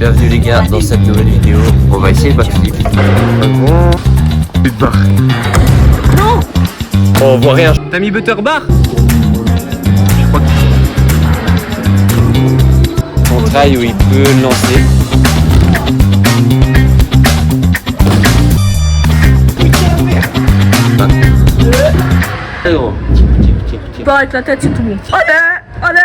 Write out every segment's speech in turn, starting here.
Bienvenue les gars dans cette nouvelle vidéo. On va essayer le backflip. Un grand but de barre. Non. On voit rien. T'as mis butter bar? Je crois que... On trail où il peut lancer. Allez gros. Tu pars avec la tête, c'est tout bon. Allez, allez.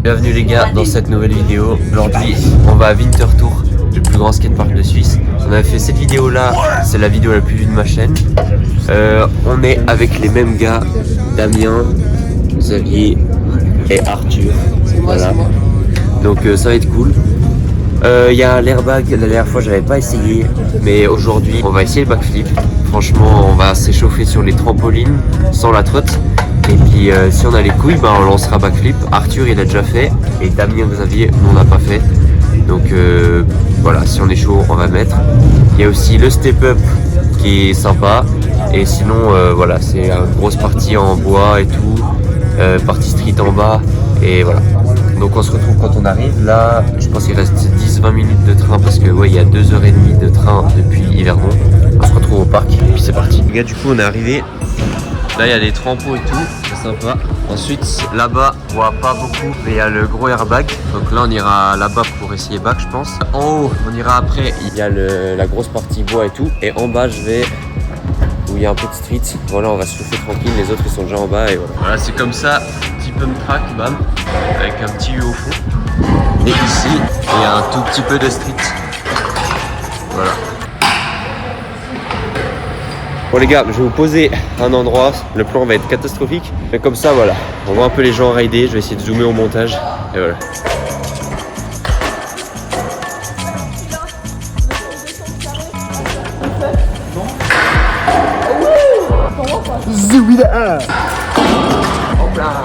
Bienvenue les gars dans cette nouvelle vidéo. Aujourd'hui on va à Winterthur, le plus grand skatepark de Suisse. On a fait cette vidéo là, c'est la vidéo la plus vue de ma chaîne. On est avec les mêmes gars, Damien, Xavier et Arthur. Voilà. Donc ça va être cool. Il y a l'airbag, la dernière fois j'avais pas essayé, mais aujourd'hui on va essayer le backflip. Franchement on va s'échauffer sur les trampolines sans la trotte. Et puis si on a les couilles, bah, on lancera backflip. Arthur il a déjà fait et Damien Xavier nous on n'a pas fait. Donc voilà, si on est chaud on va mettre. Il y a aussi le step up qui est sympa. Et sinon voilà, c'est une grosse partie en bois et tout. Partie street en bas. Et voilà. Donc on se retrouve quand on arrive. Là je pense qu'il reste 10-20 minutes de train parce que ouais il y a 2h30 de train depuis Yverdon. On se retrouve au parc et puis c'est parti. Les gars du coup on est arrivé. Là il y a des trampots et tout, c'est sympa. Ensuite là-bas on voit pas beaucoup mais il y a le gros airbag. Donc là on ira là-bas pour essayer back je pense. En haut on ira après, il y a la grosse partie bois et tout. Et en bas je vais où il y a un peu de street. Voilà on va se chauffer tranquille, les autres ils sont déjà en bas et voilà. Voilà c'est comme ça, petit pump track bam, avec un petit U au fond. Et ici il y a un tout petit peu de street. Voilà. Bon les gars, je vais vous poser un endroit, le plan va être catastrophique, mais comme ça voilà, on voit un peu les gens rider, je vais essayer de zoomer au montage, et voilà. Zouida. Hop là.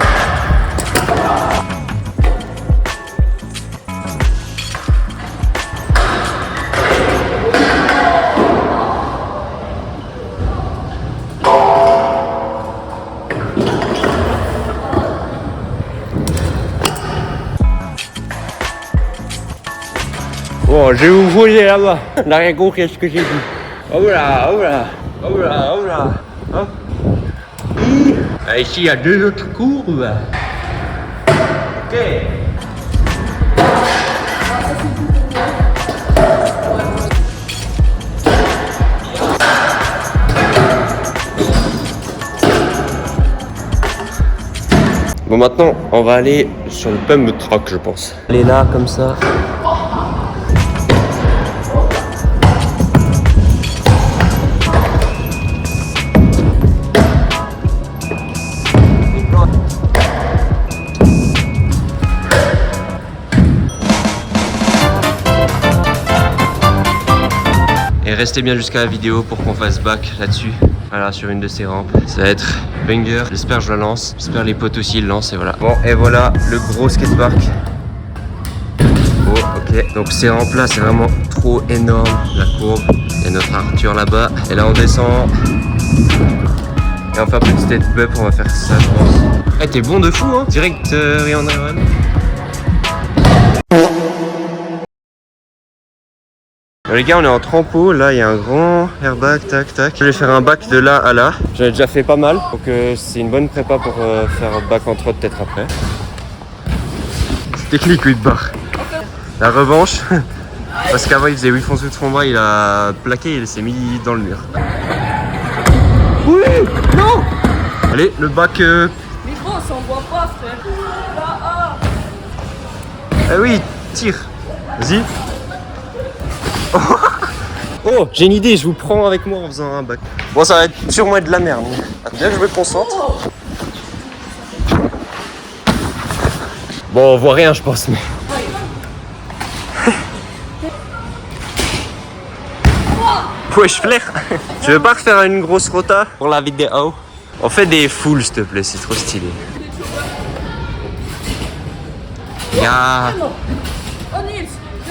Bon, je vais vous poser là-bas. On n'a rien compris à ce que j'ai dit. Oh là, oh là, oh là, oh là. Hop. Ah, ici, il y a deux autres courbes. Ok. Bon, maintenant, on va aller sur le pump truck, je pense. Aller là, comme ça. Et restez bien jusqu'à la vidéo pour qu'on fasse back là-dessus. Voilà, sur une de ces rampes. Ça va être banger. J'espère que je la lance. J'espère les potes aussi le lancent et voilà. Bon, et voilà le gros skatepark. Oh, ok. Donc ces rampes là, c'est vraiment trop énorme. La courbe. Il y a notre Arthur là-bas. Et là, on descend. Et on va faire un petit step-up. On va faire ça, je pense. Eh, t'es bon de fou, hein. Direct Rihanna. Les gars on est en trampo, là il y a un grand airbag, tac tac. Je vais faire un back de là à là. J'en ai déjà fait pas mal, donc c'est une bonne prépa pour faire un back en trot peut-être après. C'est technique 8 barres. La revanche, parce qu'avant il faisait 8 fonds de son bras, il a plaqué et il s'est mis dans le mur. Oui, non. Allez, le back... Mais gros, ça envoie pas frère. Là, ah. Ah oui, tire. Vas-y. Oh, j'ai une idée, je vous prends avec moi en faisant un back. Bon, ça va être sûrement être de la merde. Bien que je me concentre. Bon, on voit rien, je pense, mais... Wesh, flair. Tu veux pas refaire une grosse rota pour la vidéo? On fait des fulls, s'il te plaît, c'est trop stylé. Ya. Oh Nils,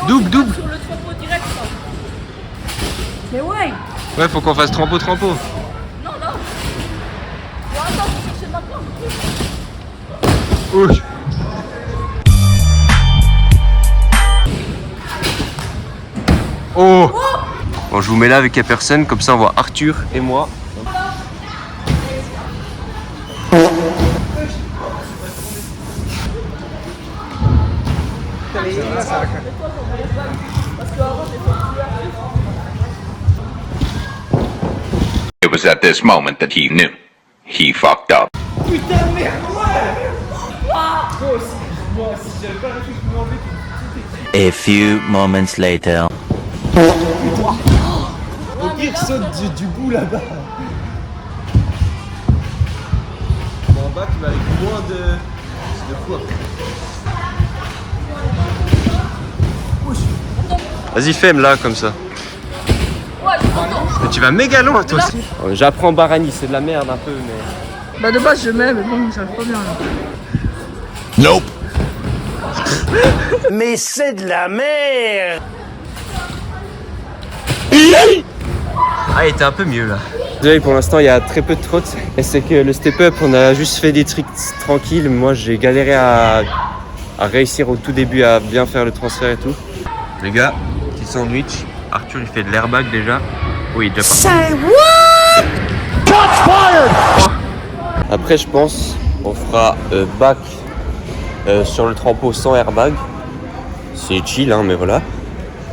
Double. sur le trampo direct. Mais ouais. Ouais, faut qu'on fasse trampo. Non, là. Bon, attends, je vais chercher ma planche. Ouh. Oh. Bon, je vous mets là avec la personne, comme ça on voit Arthur et moi. It was at this moment that he knew. He fucked up. A few moments later. Au pire, saute du bout là-bas. Bon, en bas, tu vas avec moins de poids. Vas-y, fais là, comme ça. Ouais, je t'entends. Mais tu vas méga loin, toi aussi. J'apprends Barani, c'est de la merde un peu, mais... Bah, de base, je mets, mais bon, j'arrive pas bien là. Nope. Mais c'est de la merde! Ah, il était un peu mieux là. Désolé, pour l'instant, il y a très peu de trottes. Et c'est que le step-up, on a juste fait des tricks tranquilles. Moi, j'ai galéré à réussir au tout début à bien faire le transfert et tout. Les gars, petit sandwich. Arthur, il fait de l'airbag déjà. Oui, il est déjà parti. Say what? Shots fired! Après, je pense, on fera back sur le trampo sans airbag. C'est chill, hein, mais voilà.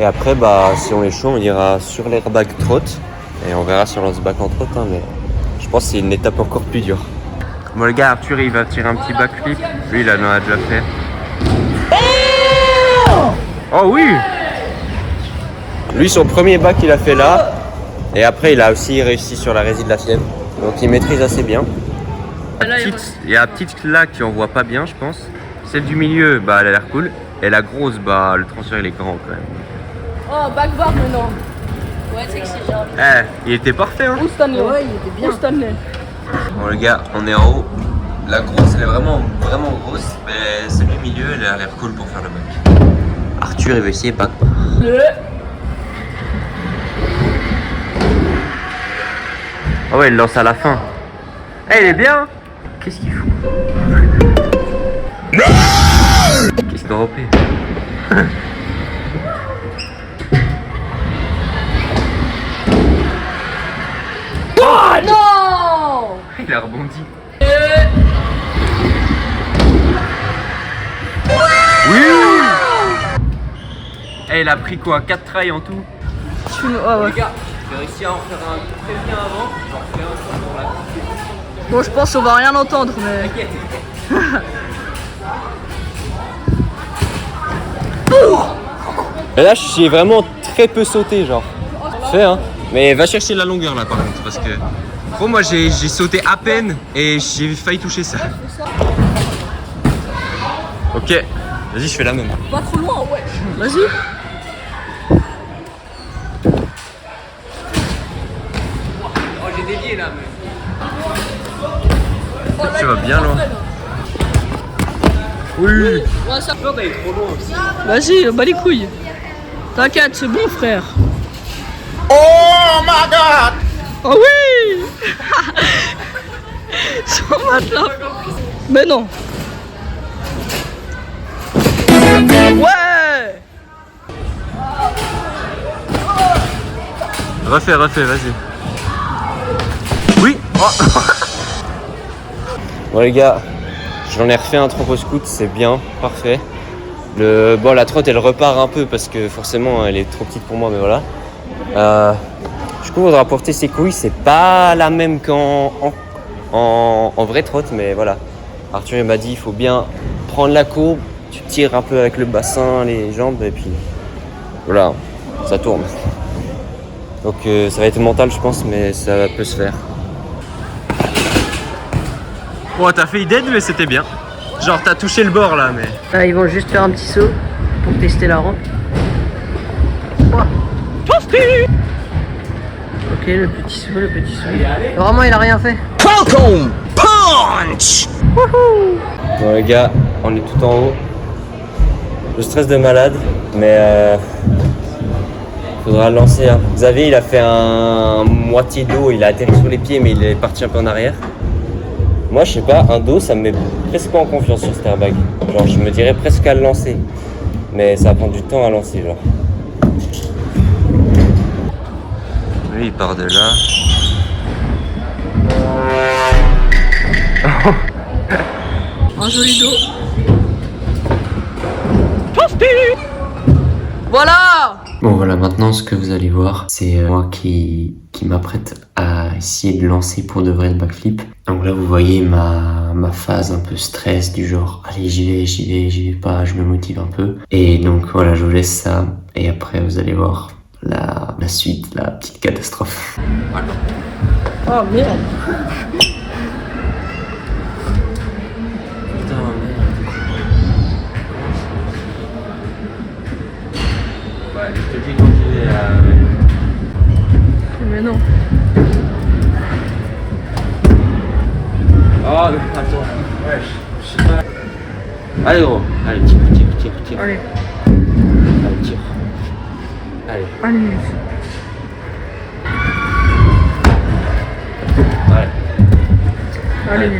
Et après, bah, si on est chaud, on ira sur l'airbag trotte. Et on verra si on lance back en trotte, hein, mais je pense que c'est une étape encore plus dure. Bon, le gars, Arthur, il va tirer un petit backflip. Lui, il en a déjà fait. Oh oui! Lui, son premier back, il a fait là. Et après, il a aussi réussi sur la résine de la fièvre. Donc, il maîtrise assez bien. Il y a la petite là qui on voit pas bien, je pense. Celle du milieu, bah, elle a l'air cool. Et la grosse, bah, le transfert, il est grand quand même. Oh, backboard maintenant. Ouais, c'est que c'est genre. Eh, il était parfait, hein? Où Stanley? Ouais, il était bien. Où Stanley? Bon, les gars, on est en haut. La grosse, elle est vraiment grosse. Mais celle du milieu, elle a l'air cool pour faire le back. Arthur, il va essayer back. Ah ouais, il lance à la fin. Eh, il est bien! Qu'est-ce qu'il fout? Qu'est-ce qu'il a repris? Oh non! Il a rebondi. Oui! Eh, il a pris quoi? 4 trails en tout? Ouais, ouais. Les gars, j'ai réussi à en faire un très bien avant. J'en refais un pour la... Bon, je pense qu'on va rien entendre, mais. Et là, j'ai vraiment très peu sauté, genre. Fais, hein. Mais va chercher la longueur là, par contre, parce que. Gros, moi j'ai sauté à peine et j'ai failli toucher ça. Ok, vas-y, je fais la même. Pas trop loin, ouais. Vas-y. Oh, j'ai dévié là, mais. Tu vas bien loin. Oui. Ouais, ça. D'aller trop loin aussi. Vas-y, bats les couilles. T'inquiète, c'est bon, frère. Oh my god! Oh oui. Son matelas. Mais non. Ouais. Refais, vas-y. Oui. Oh. Bon les gars, j'en ai refait un trampo scoot, c'est bien, parfait. Bon, la trotte elle repart un peu parce que forcément elle est trop petite pour moi, mais voilà. Du coup, on faudra porter ses couilles, c'est pas la même qu'en en vraie trotte, mais voilà. Arthur il m'a dit il faut bien prendre la courbe, tu tires un peu avec le bassin, les jambes, et puis voilà, ça tourne. Donc ça va être mental je pense, mais ça peut se faire. Bon, t'as fait dead, mais c'était bien. Genre t'as touché le bord là, mais... Là, ils vont juste faire un petit saut pour tester la rampe. Ok, le petit saut. Vraiment, il a rien fait. Falcon Punch! Bon les gars, on est tout en haut. Le stress de malade, mais Faudra le lancer. Hein. Xavier, il a fait un moitié dos, il a atterri sur les pieds, mais il est parti un peu en arrière. Moi, je sais pas, un dos, ça me met presque pas en confiance sur cet airbag. Genre, je me dirais presque à le lancer. Mais ça va prendre du temps à lancer, genre. Lui, il part de là. Un joli dos. Voilà. Bon voilà, maintenant ce que vous allez voir, c'est moi qui m'apprête à essayer de lancer pour de vrai le backflip. Donc là vous voyez ma phase un peu stress du genre allez j'y vais pas, je me motive un peu. Et donc voilà, je vous laisse ça et après vous allez voir la suite, la petite catastrophe. Voilà. Oh merde. Ouais, je te dis quand il est à... Mais non. Oh, attends. Ouais, je sais pas. Allez gros, allez, tire. Allez. Allez, tire. Allez. Allez. Ouais. Allez.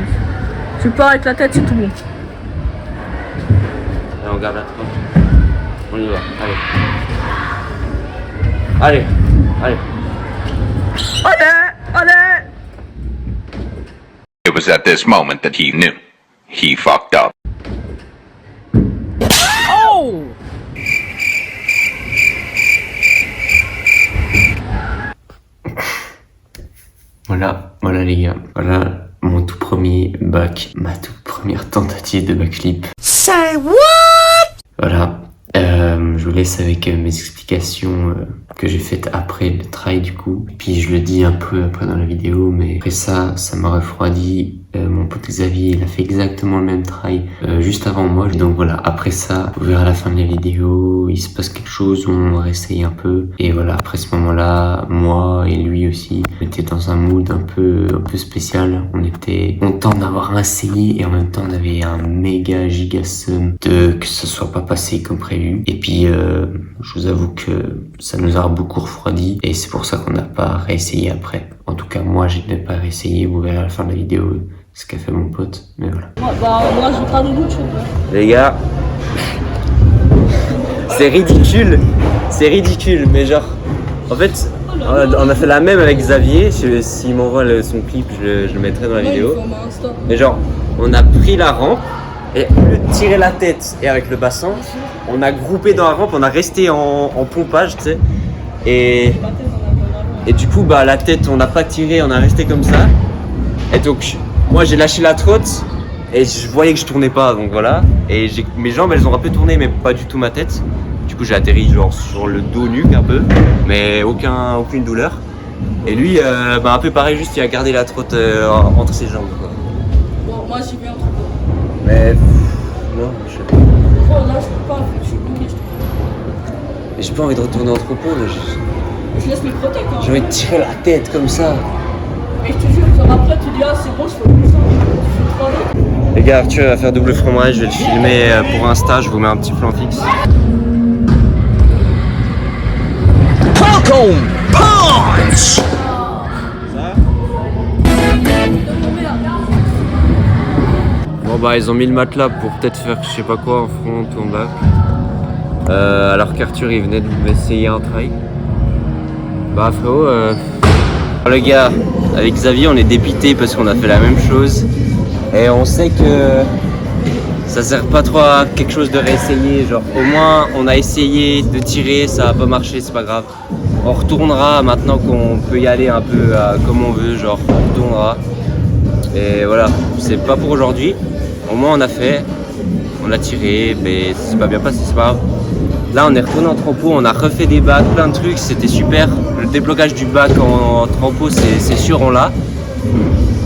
Tu pars avec la tête, c'est tout bon. Allez, on garde la trappe. On y va, allez. Allez. Allez. It was at this moment that he knew. He fucked up. Oh. Voilà les gars, voilà mon tout premier bac, ma toute première tentative de backflip. Say what? Voilà, je vous laisse avec mes explications que j'ai faites après le try du coup. Et puis je le dis un peu après dans la vidéo, mais après ça m'a refroidi. Mon pote Xavier, il a fait exactement le même try juste avant moi. Donc voilà, après ça, vous verrez à la fin de la vidéo, il se passe quelque chose, on réessaye un peu. Et voilà, après ce moment-là, moi et lui aussi, on était dans un mood un peu spécial. On était content d'avoir essayé et en même temps on avait un méga giga seum de que ce soit pas passé comme prévu. Et puis je vous avoue que ça nous a beaucoup refroidi et c'est pour ça qu'on n'a pas réessayé après. En tout cas moi je n'ai pas réessayé, vous verrez à la fin de la vidéo ce qu'a fait mon pote, mais voilà. Moi j'ai pas de goût de chose. Les gars, c'est ridicule, mais genre, en fait, on a fait la même avec Xavier. S'il m'envoie son clip, je le mettrai dans la vidéo. Mais genre, on a pris la rampe et au lieu de tirer la tête et avec le bassin, on a groupé dans la rampe, on a resté en pompage, tu sais. Et du coup, bah la tête, on n'a pas tiré, on a resté comme ça. Et donc, moi j'ai lâché la trotte et je voyais que je tournais pas, donc voilà. Et mes jambes elles ont un peu tourné, mais pas du tout ma tête. Du coup j'ai atterri genre sur le dos nuque un peu, mais aucune douleur. Et lui, bah un peu pareil, juste il a gardé la trotte entre ses jambes quoi. Bon, moi j'y vais entre deux. Mais non, je sais pas. Oh là je peux pas, je suis bloqué. J'ai pas envie de retourner en entrepôt, mais Je laisse mes prothèques hein. j'ai envie de tirer la tête comme ça. Et je te jure, genre après tu dis ah c'est bon, je fais plus ça. Tu fais 3 ans. Les gars, Arthur va faire double fromage, je vais le filmer pour Insta, je vous mets un petit plan fixe. Falcon Punch! Bon bah ils ont mis le matelas pour peut-être faire je sais pas quoi en front ou en back. Alors qu'Arthur il venait de m'essayer un try. Bah frérot, les gars, avec Xavier on est dépité parce qu'on a fait la même chose. Et on sait que ça sert pas trop à quelque chose de réessayer. Genre au moins on a essayé de tirer, ça a pas marché, c'est pas grave. On retournera maintenant qu'on peut y aller un peu comme on veut, genre on retournera. Et voilà, c'est pas pour aujourd'hui. Au moins on a fait, on a tiré, mais c'est pas bien passé, c'est pas grave. Là on est retourné en trempeau, on a refait des bacs, plein de trucs, c'était super. Le déblocage du bac en trempeau c'est sûr on l'a.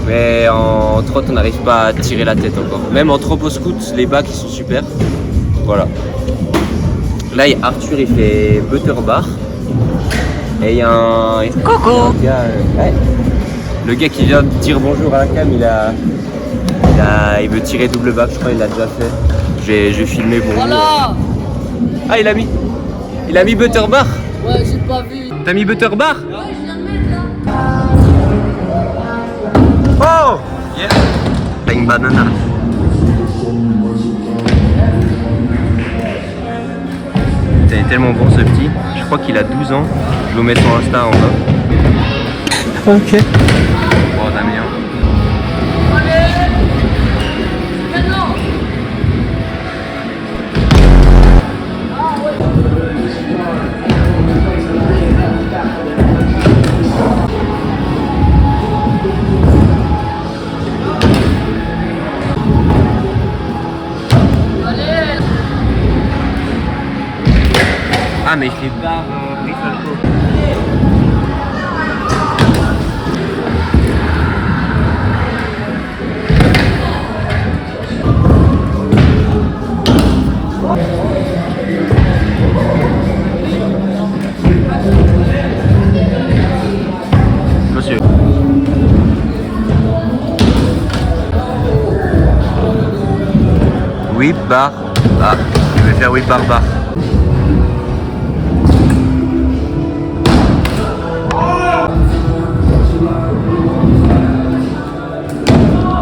Mais en trotte on n'arrive pas à tirer la tête encore. Même en trempeau scout, les bacs ils sont super. Voilà. Là Arthur il fait butterbar. Et il y a un... Coucou le gars, ouais. Le gars qui vient de dire bonjour à la cam, il veut tirer double bac, je crois il l'a déjà fait. J'ai filmé bonjour. Voilà. Ah il a mis butterbar. Ouais, j'ai pas vu. T'as mis butter bar? Ouais, je viens de mettre là. Oh yeah. T'as une banana. C'est tellement bon ce petit. Je crois qu'il a 12 ans. Je vous mets son Insta en bas. Ok. Oh Damien. Maintenant. Ah mais je l'ai barre Rifalco. Monsieur. Whip bar. Ah, je vais faire whip bar bar.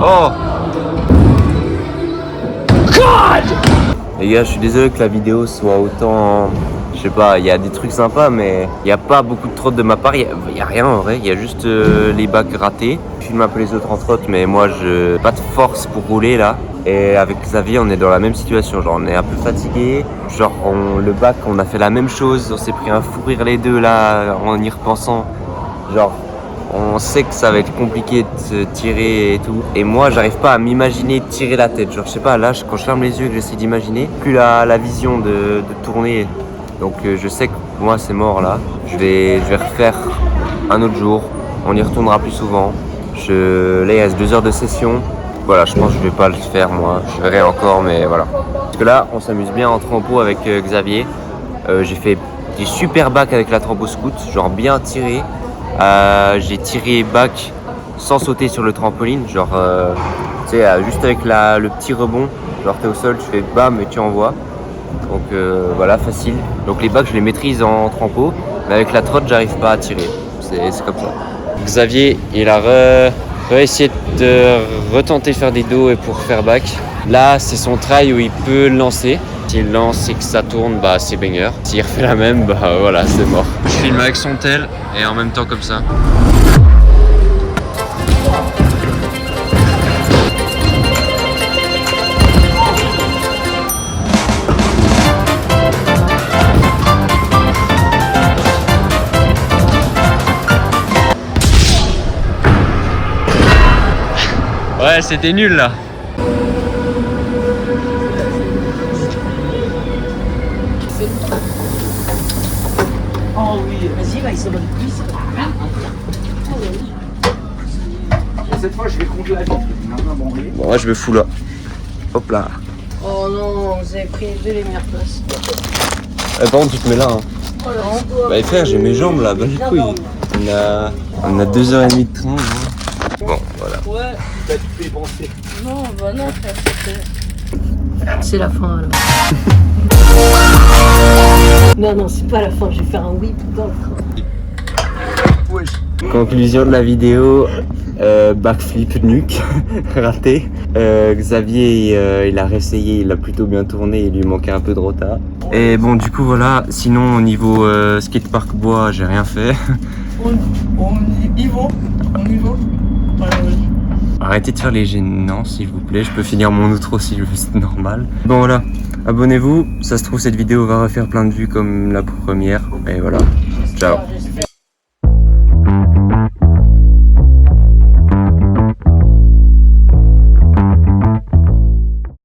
Oh God! Les gars, je suis désolé que la vidéo soit autant... Je sais pas, il y a des trucs sympas, mais il n'y a pas beaucoup de trottes de ma part. Il y a rien en vrai, il y a juste les bacs ratés. Je filme un peu les autres en trotte, mais moi, je pas de force pour rouler là. Et avec Xavier, on est dans la même situation. Genre, on est un peu fatigué. Genre, le bac, on a fait la même chose. On s'est pris un fou rire les deux là, en y repensant. Genre, on sait que ça va être compliqué de se tirer et tout. Et moi, j'arrive pas à m'imaginer tirer la tête. Genre, je sais pas, là, quand je ferme les yeux et que j'essaie d'imaginer, plus la vision de tourner. Donc, je sais que moi, c'est mort là. Je vais refaire un autre jour. On y retournera plus souvent. Là, il reste 2 heures de session. Voilà, je pense que je vais pas le faire moi. Je verrai encore, mais voilà. Parce que là, on s'amuse bien en trampo avec Xavier. J'ai fait des super bacs avec la trampo scout, genre bien tiré. J'ai tiré bac sans sauter sur le trampoline, genre tu sais, juste avec le petit rebond, genre t'es au sol, tu fais bam et tu envoies. Donc voilà, facile. Donc les bacs je les maîtrise en trampo, mais avec la trotte j'arrive pas à tirer. C'est comme ça. Xavier il a essayé de retenter de faire des dos et pour faire bac. Là c'est son try où il peut lancer. S'il lance et que ça tourne, bah c'est banger. S'il refait la même, bah voilà, c'est mort. Je filme avec son tel et en même temps comme ça. Ouais, c'était nul là. Oh oui, vas-y, va, il se bonne cuisse. Cette fois, je vais contre la vitre. Bon, moi je me fous là. Hop là. Oh non, vous avez pris les deux les meilleures places. Par contre, tu te mets là. Hein. Bah, frère, j'ai mes jambes là, bah les couilles. On a 2h30 de train. Hein. Bon, voilà. Ouais. T'as tout dépensé. Non, bah non, frère, C'est la fin alors. Non, c'est pas la fin, je vais faire un whip dans le train. Conclusion de la vidéo, backflip nuque, raté. Xavier il a réessayé, il a plutôt bien tourné, il lui manquait un peu de rota. Et bon du coup voilà, sinon au niveau skatepark bois j'ai rien fait. On y va. Arrêtez de faire les gênants s'il vous plaît, je peux finir mon outro si je veux, c'est normal. Bon voilà, abonnez-vous, ça se trouve cette vidéo va refaire plein de vues comme la première. Et voilà, ciao.